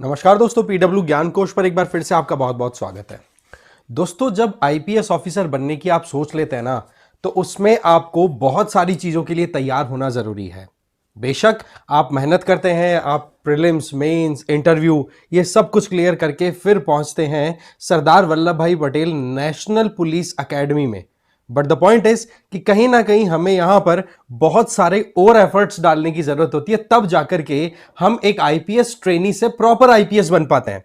नमस्कार दोस्तों, पीडब्ल्यू ज्ञान कोश पर एक बार फिर से आपका बहुत बहुत स्वागत है। दोस्तों, जब आईपीएस ऑफिसर बनने की आप सोच लेते हैं ना, तो उसमें आपको बहुत सारी चीजों के लिए तैयार होना जरूरी है। बेशक आप मेहनत करते हैं, आप प्रीलिम्स, मेंस, इंटरव्यू ये सब कुछ क्लियर करके फिर पहुंचते हैं सरदार वल्लभ भाई पटेल नेशनल पुलिस एकेडमी में। बट द पॉइंट इज कि कहीं ना कहीं हमें यहां पर बहुत सारे और एफर्ट्स डालने की जरूरत होती है, तब जाकर के हम एक आईपीएस ट्रेनी से प्रॉपर आईपीएस बन पाते हैं।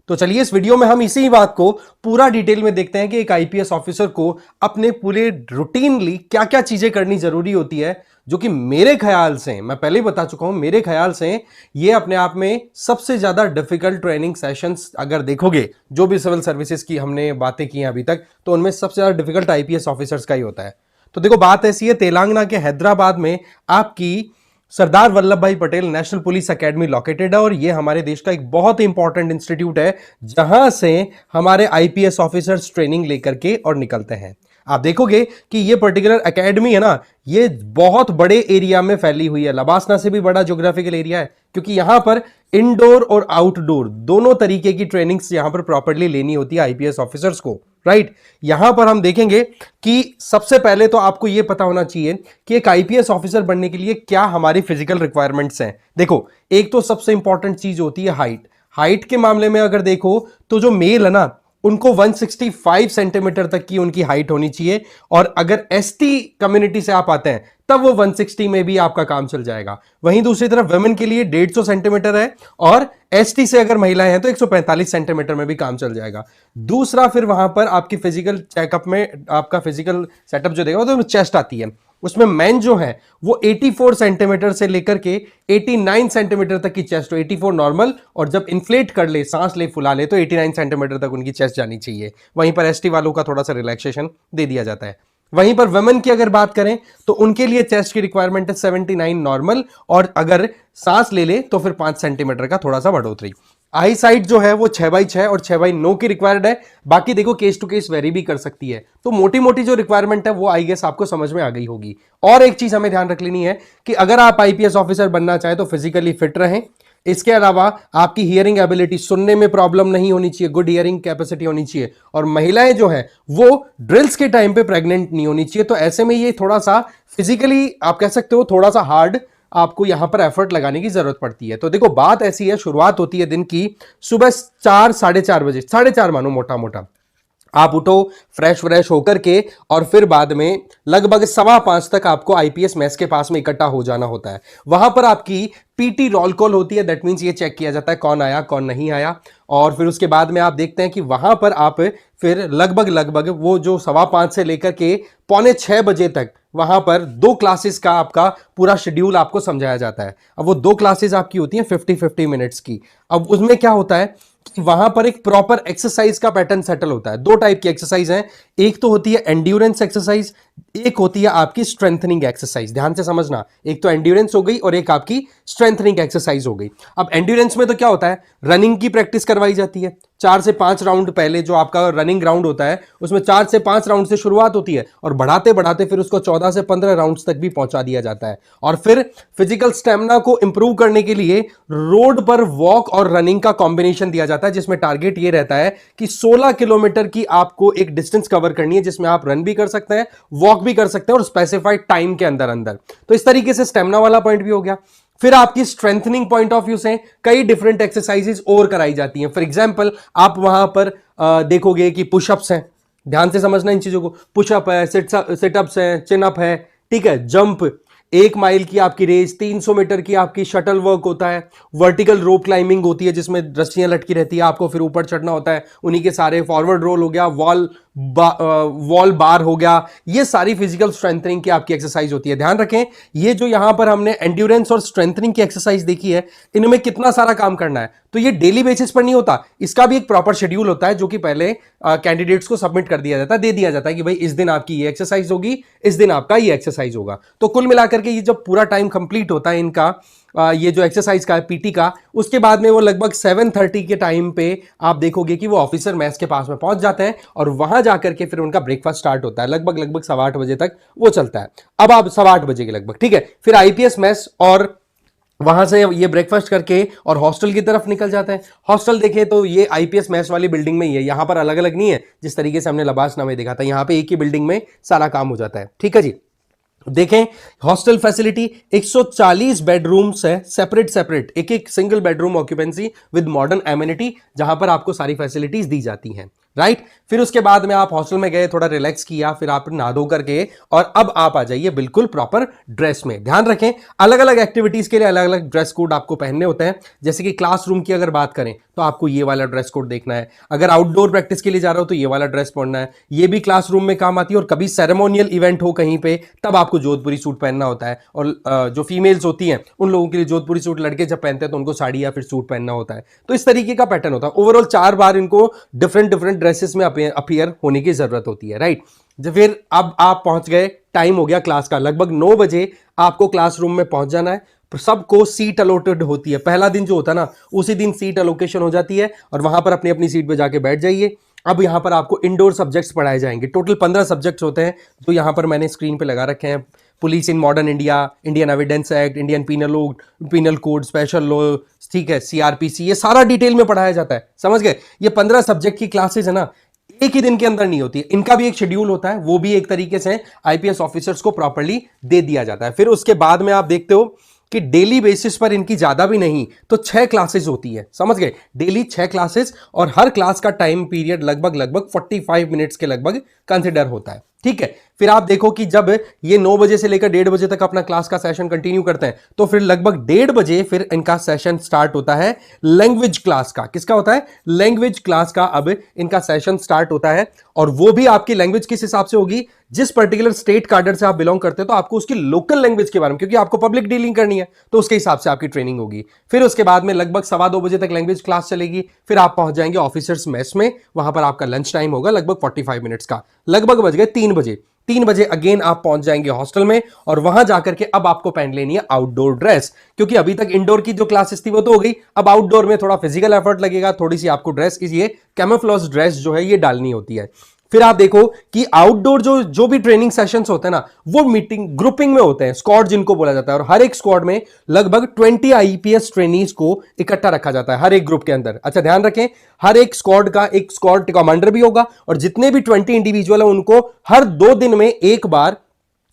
तो चलिए इस वीडियो में हम इसी बात को पूरा डिटेल में देखते हैं कि एक आईपीएस ऑफिसर को अपने पूरे रूटीनली क्या क्या चीजें करनी जरूरी होती है, जो कि मेरे ख्याल से, मैं पहले ही बता चुका हूं, मेरे ख्याल से ये अपने आप में सबसे ज्यादा डिफिकल्ट ट्रेनिंग सेशंस अगर देखोगे, जो भी सिविल सर्विसेज की हमने बातें की हैं अभी तक, तो उनमें सबसे ज्यादा डिफिकल्ट आईपीएस ऑफिसर्स का ही होता है। तो देखो, बात ऐसी है, तेलंगाना के हैदराबाद में आपकी सरदार वल्लभ भाई Patel national police academy located है, और यह हमारे देश का एक बहुत ही इंपॉर्टेंट इंस्टीट्यूट है, जहां से हमारे आईपीएस ऑफिसर्स ट्रेनिंग लेकर के और निकलते हैं। आप देखोगे कि यह पर्टिकुलर एकेडमी है ना, ये बहुत बड़े एरिया में फैली हुई है। लबासना से भी बड़ा ज्योग्राफिकल एरिया है, क्योंकि यहां पर इंडोर और आउटडोर दोनों तरीके की ट्रेनिंग्स यहां पर प्रॉपर्ली लेनी होती है आईपीएस ऑफिसर्स को। राइट, यहां पर हम देखेंगे कि सबसे पहले तो आपको यह पता होना चाहिए कि एक आईपीएस ऑफिसर बनने के लिए क्या हमारी फिजिकल रिक्वायरमेंट्स हैं। देखो, एक तो सबसे इंपॉर्टेंट चीज होती है हाइट। हाइट के मामले में अगर देखो तो जो मेल है ना, उनको 165 सेंटीमीटर तक की उनकी हाइट होनी चाहिए, और अगर एसटी कम्युनिटी से आप आते हैं तब वो 160 में भी आपका काम चल जाएगा। वहीं दूसरी तरफ वुमेन के लिए 150 सेंटीमीटर है, और एसटी से अगर महिलाएं हैं तो 145 सेंटीमीटर में भी काम चल जाएगा। दूसरा, फिर वहां पर आपकी फिजिकल चेकअप में आपका फिजिकल सेटअप जो देगा तो चेस्ट आती है, उसमें मैन जो है वो 84 सेंटीमीटर से लेकर के 89 सेंटीमीटर तक की चेस्ट हो। 84 नॉर्मल, और जब इन्फ्लेट कर ले, सांस ले, फुला ले, तो 89 सेंटीमीटर तक उनकी चेस्ट जानी चाहिए। वहीं पर एसटी वालों का थोड़ा सा रिलैक्सेशन दे दिया जाता है। वहीं पर वुमेन की अगर बात करें तो उनके लिए चेस्ट की रिक्वायरमेंट है 79 नॉर्मल, और अगर सांस ले ले तो फिर 5 सेंटीमीटर का थोड़ा सा बढ़ोतरी। आई साइट जो है वो 6x6 और 6x9 की रिक्वायर्ड है। बाकी देखो, केस टू केस वेरी भी कर सकती है। तो मोटी मोटी जो रिक्वायरमेंट है वो आई गेस आपको समझ में आ गई होगी। और एक चीज हमें ध्यान रख लेनी है कि अगर आप आईपीएस ऑफिसर बनना चाहें तो फिजिकली फिट रहें। इसके अलावा आपकी हियरिंग एबिलिटी, सुनने में प्रॉब्लम नहीं होनी चाहिए, गुड हियरिंग कैपेसिटी होनी चाहिए, और महिलाएं जो है वो ड्रिल्स के टाइम पे प्रेग्नेंट नहीं होनी चाहिए। तो ऐसे में ये थोड़ा सा फिजिकली, आप कह सकते हो, थोड़ा सा हार्ड आपको यहां पर एफर्ट लगाने की जरूरत पड़ती है। तो देखो, बात ऐसी है, शुरुआत होती है दिन की सुबह 4 साढ़े 4 बजे, 4:30 मानो मोटा मोटा। आप उठो, फ्रेश होकर के, और फिर बाद में लगभग 5:15 तक आपको आईपीएस मेस के पास में इकट्ठा हो जाना होता है। वहां पर आपकी पीटी रोल कॉल होती है। दैट मींस ये चेक किया जाता है कौन आया कौन नहीं आया, और फिर उसके बाद में आप देखते हैं कि वहां पर आप फिर लगभग वो जो 5:15 से लेकर के 5:45 तक वहां पर 2 क्लासेस का आपका पूरा शेड्यूल आपको समझाया जाता है। अब वो 2 क्लासेस आपकी होती हैं 50-50 मिनट्स की। अब उसमें क्या होता है कि वहां पर एक प्रॉपर एक्सरसाइज का पैटर्न सेटल होता है। 2 टाइप की एक्सरसाइज हैं, एक तो होती है एंड्योरेंस एक्सरसाइज, एक होती है आपकी स्ट्रेंथनिंग एक्सरसाइज। ध्यान से समझना, एक तो एंड्योरेंस हो गई और एक आपकी स्ट्रेंथनिंग एक्सरसाइज हो गई। अब एंड्योरेंस में तो क्या होता है, रनिंग की प्रैक्टिस करवाई जाती है। 4 से 5 राउंड पहले जो आपका रनिंग राउंड होता है, उसमें 4 से 5 राउंड से शुरुआत होती है, और बढ़ाते बढ़ाते फिर उसको 14 से 15 राउंड्स तक भी पहुंचा दिया जाता है। और फिर फिजिकल स्टेमिना को इंप्रूव करने के लिए रोड पर वॉक और रनिंग का कॉम्बिनेशन दिया जाता है, जिसमें टारगेट ये रहता है कि 16 किलोमीटर की आपको एक डिस्टेंस कवर करनी है, जिसमें आप रन भी कर सकते हैं, वॉक भी कर सकते हैं, और स्पेसिफाइड टाइम के अंदर अंदर। तो इस तरीके से स्टेमिना वाला पॉइंट भी हो गया। फिर आपकी स्ट्रेंथनिंग पॉइंट ऑफ व्यू से कई डिफरेंट एक्सरसाइजेस और कराई जाती हैं। फॉर एग्जांपल, आप वहां पर देखोगे कि पुशअप्स हैं। ध्यान से समझना इन चीजों को। पुशअप है, सिटअप्स है, चिनअप है, ठीक है, जंप, 1 माइल की आपकी रेस, 300 मीटर की आपकी शटल वर्क होता है, वर्टिकल रोप क्लाइंबिंग होती है जिसमें रस्सियां लटकी रहती है, आपको फिर ऊपर चढ़ना होता है, उन्हीं के सारे, फॉरवर्ड रोल हो गया, वॉल बार हो गया। ये सारी फिजिकल स्ट्रेंथनिंग की आपकी एक्सरसाइज होती है। ध्यान रखें, ये जो यहां पर हमने एंड्योरेंस और स्ट्रेंथनिंग की एक्सरसाइज देखी है, इनमें कितना सारा काम करना है, तो ये डेली बेसिस पर नहीं होता। इसका भी एक प्रॉपर शेड्यूल होता है, जो कि पहले कैंडिडेट्स को सबमिट कर दिया जाता है, दे दिया जाता है कि भाई इस दिन आपकी ये एक्सरसाइज होगी, इस दिन आपका ये एक्सरसाइज होगा। तो कुल मिलाकर के ये जब पूरा टाइम कंप्लीट होता है इनका, ये जो एक्सरसाइज का है पीटी का, उसके बाद में वो लगभग 7:30 के टाइम पे आप देखोगे कि वो ऑफिसर मैस के पास में पहुंच जाते हैं, और वहां जाकर के फिर उनका ब्रेकफास्ट स्टार्ट होता है। लगभग 8:15 बजे तक वो चलता है। अब आप 8:15 के लगभग, ठीक है, फिर आईपीएस मैस और वहां से ये ब्रेकफास्ट करके और हॉस्टल की तरफ निकल जाते हैं। हॉस्टल देखें तो ये आईपीएस मैथ्स वाली बिल्डिंग में ही है, यहां पर अलग अलग नहीं है जिस तरीके से हमने लबासना में देखा था, यहां पे एक ही बिल्डिंग में सारा काम हो जाता है। ठीक है जी, देखें हॉस्टल फैसिलिटी 140 बेडरूम्स है, सेपरेट सेपरेट, एक एक single bedroom occupancy with modern amenity, जहां पर आपको सारी फैसिलिटीज दी जाती हैं। राइट, फिर उसके बाद में आप हॉस्टल में गए, थोड़ा रिलैक्स किया, फिर आप नहा धो करके और अब आप आ जाइए बिल्कुल प्रॉपर ड्रेस में। ध्यान रखें अलग अलग एक्टिविटीज के लिए अलग अलग ड्रेस कोड आपको पहनने होते हैं। जैसे कि क्लासरूम की अगर बात करें तो आपको ये वाला ड्रेस कोड देखना है, अगर आउटडोर प्रैक्टिस के लिए जा रहे हो तो ये वाला ड्रेस पहनना है, ये भी क्लासरूम में काम आती है। और कभी सेरेमोनियल इवेंट हो कहीं पे तब आपको जोधपुरी सूट पहनना होता है, और जो फीमेल्स होती हैं उन लोगों के लिए जोधपुरी सूट, लड़के जब पहनते हैं तो उनको साड़ी या फिर सूट पहनना होता है। तो इस तरीके का पैटर्न होता है। ओवरऑल 4 बार इनको डिफरेंट डिफरेंट ड्रेसेस में अपीयर होने की जरूरत होती है। राइट, जब फिर अब आप पहुंच गए, टाइम हो गया क्लास का, लगभग 9 बजे आपको क्लासरूम में पहुंच जाना है। सबको सीट अलोटेड होती है, पहला दिन जो होता है ना उसी दिन सीट अलोकेशन हो जाती है और वहां पर अपनी अपनी सीट पे जाके बैठ जाइए। अब यहां पर आपको इंडोर सब्जेक्ट्स पढ़ाए जाएंगे, टोटल 15 सब्जेक्ट्स होते हैं जो यहां पर मैंने स्क्रीन पे लगा रखे हैं। Police in modern India, Indian evidence act, Indian penal code, special law, ठीक है, सीआरपीसी, ये सारा डिटेल में पढ़ाया जाता है। समझ गए, ये 15 सब्जेक्ट की क्लासेज है ना, एक ही दिन के अंदर नहीं होती है, इनका भी एक शेड्यूल होता है, वो भी एक तरीके से आईपीएस ऑफिसर्स को प्रॉपर्ली दे दिया जाता है। फिर उसके बाद में आप देखते हो कि डेली बेसिस पर इनकी ज्यादा भी नहीं तो 6 क्लासेस होती है। समझ गए, डेली 6 क्लासेस, और हर क्लास का टाइम पीरियड लगभग लगभग 45 मिनट्स के लगभग कंसिडर होता है। ठीक है, फिर आप देखो कि जब ये 9 बजे से लेकर 1:30 बजे तक अपना क्लास का सेशन कंटिन्यू करते हैं तो फिर लगभग 1:30 बजे फिर इनका सेशन स्टार्ट होता है लैंग्वेज क्लास का। किसका होता है? लैंग्वेज क्लास का अब इनका सेशन स्टार्ट होता है, और वो भी आपकी लैंग्वेज किस हिसाब से होगी, जिस पर्टिकुलर स्टेट कार्डर से आप बिलोंग करते हैं तो आपको उसकी लोकल लैंग्वेज के बारे में, क्योंकि आपको पब्लिक डीलिंग करनी है तो उसके हिसाब से आपकी ट्रेनिंग होगी। फिर उसके बाद में लगभग 2:15 बजे तक लैंग्वेज क्लास चलेगी, फिर आप पहुंच जाएंगे ऑफिसर्स मेस में, वहां पर आपका लंच टाइम होगा लगभग 45 मिनट्स का। लगभग बज गए 3 बजे, 3 बजे अगेन आप पहुंच जाएंगे हॉस्टल में, और वहां जाकर के अब आपको पहन लेनी है आउटडोर ड्रेस, क्योंकि अभी तक इंडोर की जो क्लासेस थी वो तो हो गई, अब आउटडोर में थोड़ा फिजिकल एफर्ट लगेगा, थोड़ी सी आपको ड्रेस की ये कैमोफ्लेज ड्रेस जो है ये डालनी होती है। फिर आप देखो कि आउटडोर जो भी ट्रेनिंग सेशंस होते हैं ना, वो मीटिंग ग्रुपिंग में होते हैं, स्क्वाड जिनको बोला जाता है, और हर एक स्क्वाड में लगभग 20 आईपीएस ट्रेनीज को इकट्ठा रखा जाता है हर एक ग्रुप के अंदर। अच्छा ध्यान रखें, हर एक स्क्वाड का एक स्क्वाड कमांडर भी होगा, और जितने भी 20 इंडिविजुअल है उनको हर 2 दिन में एक बार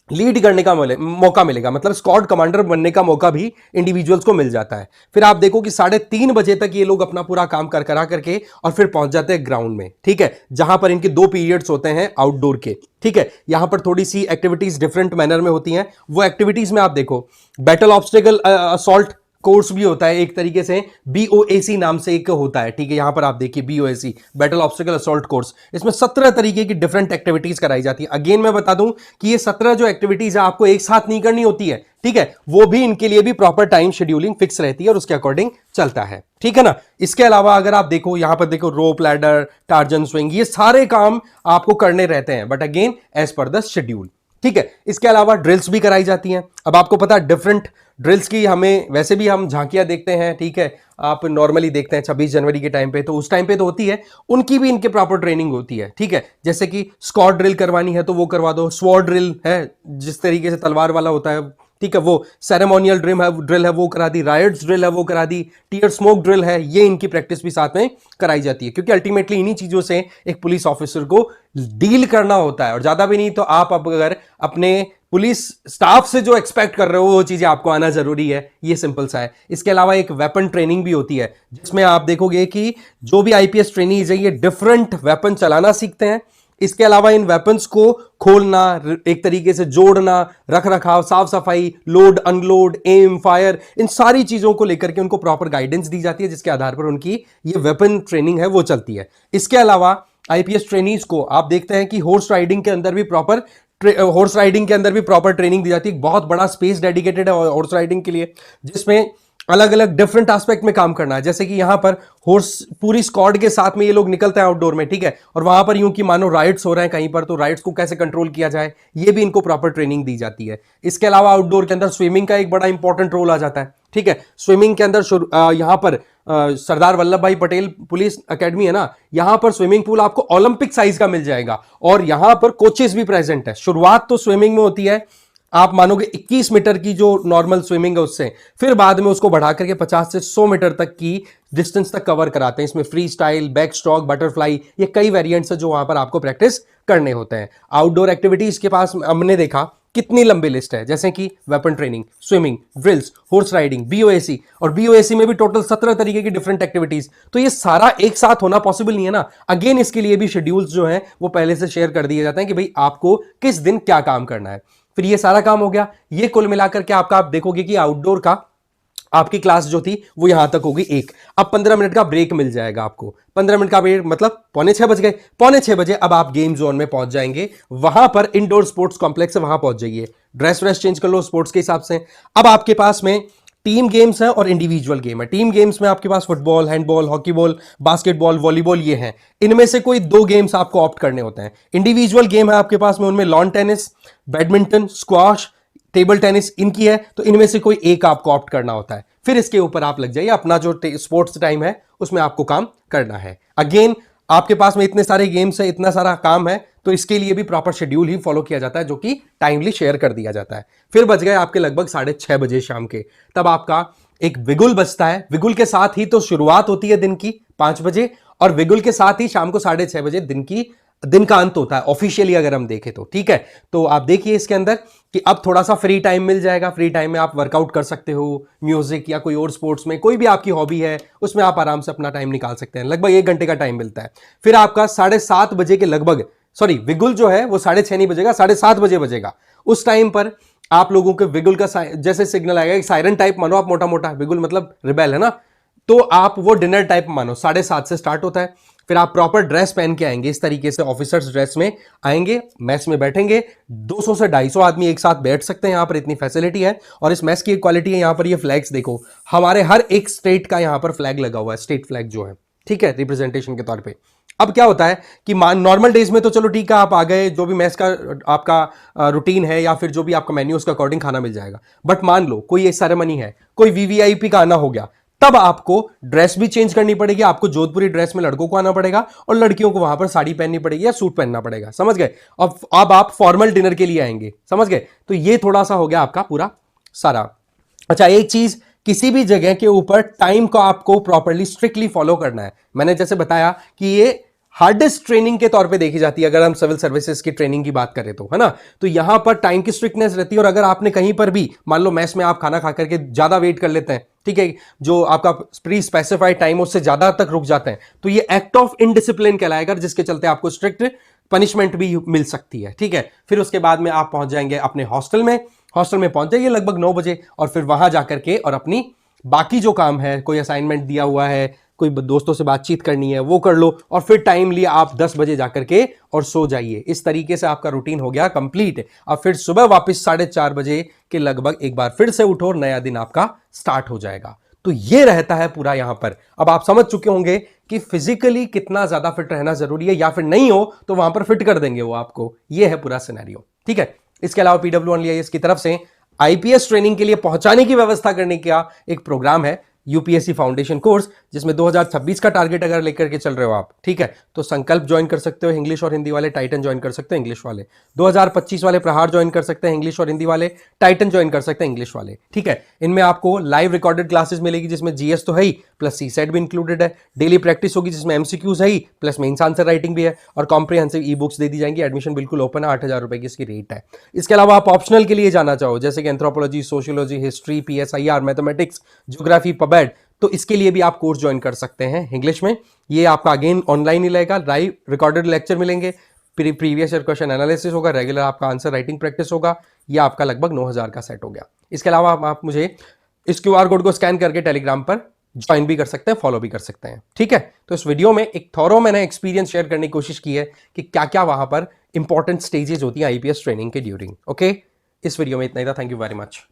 लीड करने का मौका मिलेगा, मतलब स्क्वाड कमांडर बनने का मौका भी इंडिविजुअल्स को मिल जाता है। फिर आप देखो कि 3:30 बजे तक ये लोग अपना पूरा काम करा करके और फिर पहुंच जाते हैं ग्राउंड में। ठीक है, जहां पर इनके 2 पीरियड्स होते हैं आउटडोर के। ठीक है, यहां पर थोड़ी सी एक्टिविटीज डिफरेंट मैनर में होती हैं। वो एक्टिविटीज में आप देखो, बैटल ऑब्स्टेकल असॉल्ट कोर्स भी होता है एक तरीके से, बीओएसी नाम से एक होता है। ठीक है, यहां पर आप देखिए BOAC, battle obstacle assault course, इसमें 17 तरीके की डिफरेंट एक्टिविटीज कराई जाती है। अगेन मैं बता दूं कि ये 17 जो एक्टिविटीज है आपको एक साथ नहीं करनी होती है। ठीक है, वो भी इनके लिए भी प्रॉपर टाइम शेड्यूलिंग फिक्स रहती है और उसके अकॉर्डिंग चलता है। ठीक है ना, इसके अलावा अगर आप देखो यहां पर देखो रोप लैडर, टार्जन स्विंग, ये सारे काम आपको करने रहते हैं, but again as per the schedule. ठीक है, इसके अलावा ड्रिल्स भी कराई जाती हैं। अब आपको पता है डिफरेंट ड्रिल्स की, हमें वैसे भी हम झांकियां देखते हैं, ठीक है, आप नॉर्मली देखते हैं 26 जनवरी के टाइम पे, तो उस टाइम पे तो होती है, उनकी भी इनके प्रॉपर ट्रेनिंग होती है। ठीक है, जैसे कि स्क्वाड ड्रिल करवानी है तो वो करवा दो, स्वॉर्ड ड्रिल है जिस तरीके से तलवार वाला होता है, ठीक है, वो सेरेमोनियल ड्रिल है वो करा दी, रायट्स ड्रिल है वो करा दी, टीयर स्मोक ड्रिल है, ये इनकी प्रैक्टिस भी साथ में कराई जाती है, क्योंकि अल्टीमेटली इन्हीं चीजों से एक पुलिस ऑफिसर को डील करना होता है। और ज्यादा भी नहीं तो आप अब अगर अपने पुलिस स्टाफ से जो एक्सपेक्ट कर रहे हो वो चीजें आपको आना जरूरी है, ये सिंपल सा है। इसके अलावा एक वेपन ट्रेनिंग भी होती है, जिसमें आप देखोगे कि जो भी आईपीएस ट्रेनीज है ये डिफरेंट वेपन चलाना सीखते हैं। इसके अलावा इन वेपन्स को खोलना, एक तरीके से जोड़ना, रख रखाव, साफ सफाई, लोड अनलोड, एम, फायर, इन सारी चीजों को लेकर के उनको प्रॉपर गाइडेंस दी जाती है, जिसके आधार पर उनकी ये वेपन ट्रेनिंग है वो चलती है। इसके अलावा आईपीएस ट्रेनीज को आप देखते हैं कि हॉर्स राइडिंग के अंदर भी प्रॉपर ट्रेनिंग दी जाती है। बहुत बड़ा स्पेस डेडिकेटेड है हॉर्स राइडिंग के लिए, जिसमें अलग अलग डिफरेंट एस्पेक्ट में काम करना है। जैसे कि यहां पर हॉर्स पूरी स्क्वाड के साथ में ये लोग निकलते हैं आउटडोर में, ठीक है, और वहां पर यूं कि मानो राइड्स हो रहे हैं कहीं पर, तो राइड्स को कैसे कंट्रोल किया जाए, ये भी इनको प्रॉपर ट्रेनिंग दी जाती है। इसके अलावा आउटडोर के अंदर स्विमिंग का एक बड़ा इंपॉर्टेंट रोल आ जाता है। ठीक है, स्विमिंग के अंदर यहां पर सरदार वल्लभ भाई पटेल पुलिस एकेडमी है ना, यहां पर स्विमिंग पूल आपको ओलंपिक साइज का मिल जाएगा, और यहां पर कोचेस भी प्रेजेंट है। शुरुआत तो स्विमिंग में होती है, आप मानोगे 21 मीटर की जो नॉर्मल स्विमिंग है उससे, फिर बाद में उसको बढ़ा करके 50 से 100 मीटर तक की डिस्टेंस तक कवर कराते हैं। इसमें free style, back stroke, butterfly, ये कई वेरिएंट्स है जो वहां पर आपको प्रैक्टिस करने होते हैं। आउटडोर एक्टिविटीज के पास हमने देखा कितनी लंबी लिस्ट है, जैसे कि weapon training, swimming, drills, horse riding, BOAC, और बीओएसी में भी टोटल 17 तरीके की डिफरेंट एक्टिविटीज। तो ये सारा एक साथ होना पॉसिबल नहीं है ना। अगेन इसके लिए भी शेड्यूल्स जो हैं वो पहले से शेयर कर दिए जाते हैं कि भाई आपको किस दिन क्या काम करना है। फिर ये सारा काम हो गया। ये कुल मिलाकर के आपका, आप देखोगे कि आउटडोर का आपकी क्लास जो थी वो यहां तक होगी एक। अब 15 मिनट का ब्रेक मिल जाएगा आपको। 15 मिनट का ब्रेक मतलब 5:45 बज गए। 5:45 अब आप गेम जोन में पहुंच जाएंगे। वहां पर इंडोर स्पोर्ट्स कॉम्प्लेक्स है, वहां पहुंच जाइए, ड्रेस व्रेस चेंज कर लो स्पोर्ट्स के हिसाब से। अब आपके पास में टीम गेम्स हैं और इंडिविजुअल गेम है। टीम गेम्स में आपके पास football, handball, hockey ball, basketball, volleyball ये हैं। इनमें से कोई 2 गेम्स आपको ऑप्ट करने होते हैं। इंडिविजुअल गेम है आपके पास में, उनमें lawn tennis, badminton, squash, table tennis इनकी है, तो इनमें से कोई एक आपको ऑप्ट करना होता है। फिर इसके ऊपर आप लग जाइए, अपना जो स्पोर्ट्स टाइम है उसमें आपको काम करना है। अगेन आपके पास में इतने सारे गेम्स है, इतना सारा काम है, तो इसके लिए भी प्रॉपर शेड्यूल ही फॉलो किया जाता है जो कि टाइमली शेयर कर दिया जाता है। फिर बज गए आपके लगभग 6:30 बजे शाम के। तब आपका एक विगुल बजता है। विगुल के साथ ही तो शुरुआत होती है दिन की 5 बजे, और विगुल के साथ ही शाम को 6:30 बजे दिन का अंत होता है ऑफिशियली, अगर हम देखें तो। ठीक है, तो आप देखिए इसके अंदर कि अब थोड़ा सा फ्री टाइम मिल जाएगा। फ्री टाइम में आप वर्कआउट कर सकते हो, म्यूजिक या कोई और स्पोर्ट्स में, कोई भी आपकी हॉबी है उसमें आप आराम से अपना टाइम निकाल सकते हैं। लगभग 1 घंटे का टाइम मिलता है। फिर आपका 7:30 बजे के लगभग, सॉरी विगुल जो है वो 6:30 नहीं बजेगा, 7:30 बजे बजेगा। उस टाइम पर आप लोगों के विगुल का जैसे सिग्नल आएगा, एक सायरन टाइप मानो आप, मोटा मोटा विगुल मतलब रिबेल है ना, तो आप वो डिनर टाइप मानो। 7:30 से स्टार्ट होता है। फिर आप प्रॉपर ड्रेस पहन के आएंगे, इस तरीके से ऑफिसर्स ड्रेस में आएंगे, मैस में बैठेंगे। 200 से 250 आदमी एक साथ बैठ सकते हैं, यहां पर इतनी फैसिलिटी है। और इस मैस की एक क्वालिटी है, यहां पर ये फ्लैग्स देखो, हमारे हर एक स्टेट का यहां पर फ्लैग लगा हुआ है, स्टेट फ्लैग जो है, ठीक है, रिप्रेजेंटेशन के तौर पे। अब क्या होता है कि नॉर्मल डेज में तो चलो ठीक है, आप आ गए, जो भी मैस का आपका रूटीन है या फिर जो भी आपका मेन्यू उसके अकॉर्डिंग खाना मिल जाएगा। बट मान लो कोई एक सेरेमनी है, कोई वीवीआईपी का आना हो गया, तब आपको ड्रेस भी चेंज करनी पड़ेगी। आपको जोधपुरी ड्रेस में लड़कों को आना पड़ेगा और लड़कियों को वहां पर साड़ी पहननी पड़ेगी या सूट पहनना पड़ेगा, समझ गए। अब आप फॉर्मल डिनर के लिए आएंगे, समझ गए। तो ये थोड़ा सा हो गया आपका पूरा सारा। अच्छा, एक चीज, किसी भी जगह के ऊपर टाइम को आपको प्रॉपर्ली स्ट्रिक्टली फॉलो करना है। मैंने जैसे बताया कि ये हार्डेस्ट ट्रेनिंग के तौर पे देखी जाती है अगर हम सिविल सर्विसेज की ट्रेनिंग की बात करें तो, है ना। तो यहां पर टाइम की स्ट्रिक्टनेस रहती है। और अगर आपने कहीं पर भी मान लो मैस में आप खाना खा करके ज्यादा वेट कर लेते हैं, ठीक है, जो आपका प्री स्पेसिफाइड टाइम उससे ज्यादा तक रुक जाते हैं, तो ये एक्ट ऑफ इनडिसिप्लिन कहलाएगा, जिसके चलते आपको स्ट्रिक्ट पनिशमेंट भी मिल सकती है। ठीक है, फिर उसके बाद में आप पहुंच जाएंगे अपने हॉस्टल में। हॉस्टल में पहुंच जाइए लगभग 9 बजे, और फिर वहां जाकर के और अपनी बाकी जो काम है, कोई असाइनमेंट दिया हुआ है, कोई दोस्तों से बातचीत करनी है, वो कर लो। और फिर टाइम लिए आप 10 बजे जाकर के और सो जाइए। इस तरीके से आपका रूटीन हो गया कंप्लीट। अब फिर सुबह वापस 4:30 बजे के लगभग एक बार फिर से उठो और नया दिन आपका स्टार्ट हो जाएगा। तो ये रहता है पूरा यहां पर। अब आप समझ चुके होंगे कि फिजिकली कितना ज्यादा फिट रहना जरूरी है, या फिर नहीं हो तो वहां पर फिट कर देंगे वो आपको। ये है पूरा सिनेरियो, ठीक है। इसके अलावा PW1 की तरफ से आईपीएस ट्रेनिंग के लिए पहुंचाने की व्यवस्था करने का एक प्रोग्राम है, यूपीएससी फाउंडेशन कोर्स, जिसमें 2026 का टारगेट अगर लेकर के चल रहे हो आप, ठीक है, तो संकल्प ज्वाइन कर सकते हो इंग्लिश और हिंदी वाले, टाइटन ज्वाइन कर सकते हो इंग्लिश वाले, 2025 वाले प्रहार ज्वाइन कर सकते हैं इंग्लिश और हिंदी वाले, टाइटन ज्वाइन कर सकते हैं इंग्लिश वाले, ठीक है। इनमें आपको लाइव रिकॉर्डेड क्लासेस मिलेगी, जिसमें जीएस तो है ही, प्लस सीसेट भी इंक्लूडेड है। डेली प्रैक्टिस होगी, जिसमें एमसीक्यूज है ही, प्लस मेंस आंसर राइटिंग भी है, और कॉम्प्रिहेंसिव ई बुक्स दे दी जाएंगी। एडमिशन बिल्कुल ओपन है, 8,000 रुपए की इसकी रेट है। इसके अलावा आप ऑप्शनल के लिए जाना चाहो, जैसे कि anthropology, sociology, history, PSIR, mathematics, geography, pubad, तो इसके लिए भी आप कोर्स ज्वाइन कर सकते हैं इंग्लिश में। ये आपका अगेन ऑनलाइन ही रहेगा, लाइव रिकॉर्डेड लेक्चर मिलेंगे, प्रीवियस ईयर क्वेश्चन एनालिसिस होगा, रेगुलर आपका आंसर राइटिंग प्रैक्टिस होगा। ये आपका लगभग 9,000 का सेट हो गया। इसके अलावा आप मुझे इस क्यूआर कोड को स्कैन करके टेलीग्राम पर ज्वाइन भी कर सकते हैं, फॉलो भी कर सकते हैं, ठीक है। तो इस वीडियो में एक थॉरो मैंने एक्सपीरियंस शेयर करने की कोशिश की है कि क्या क्या वहां पर इंपॉर्टेंट स्टेजेस होती हैं आईपीएस ट्रेनिंग के ड्यूरिंग। ओके, इस वीडियो में इतना ही था। Thank you very much.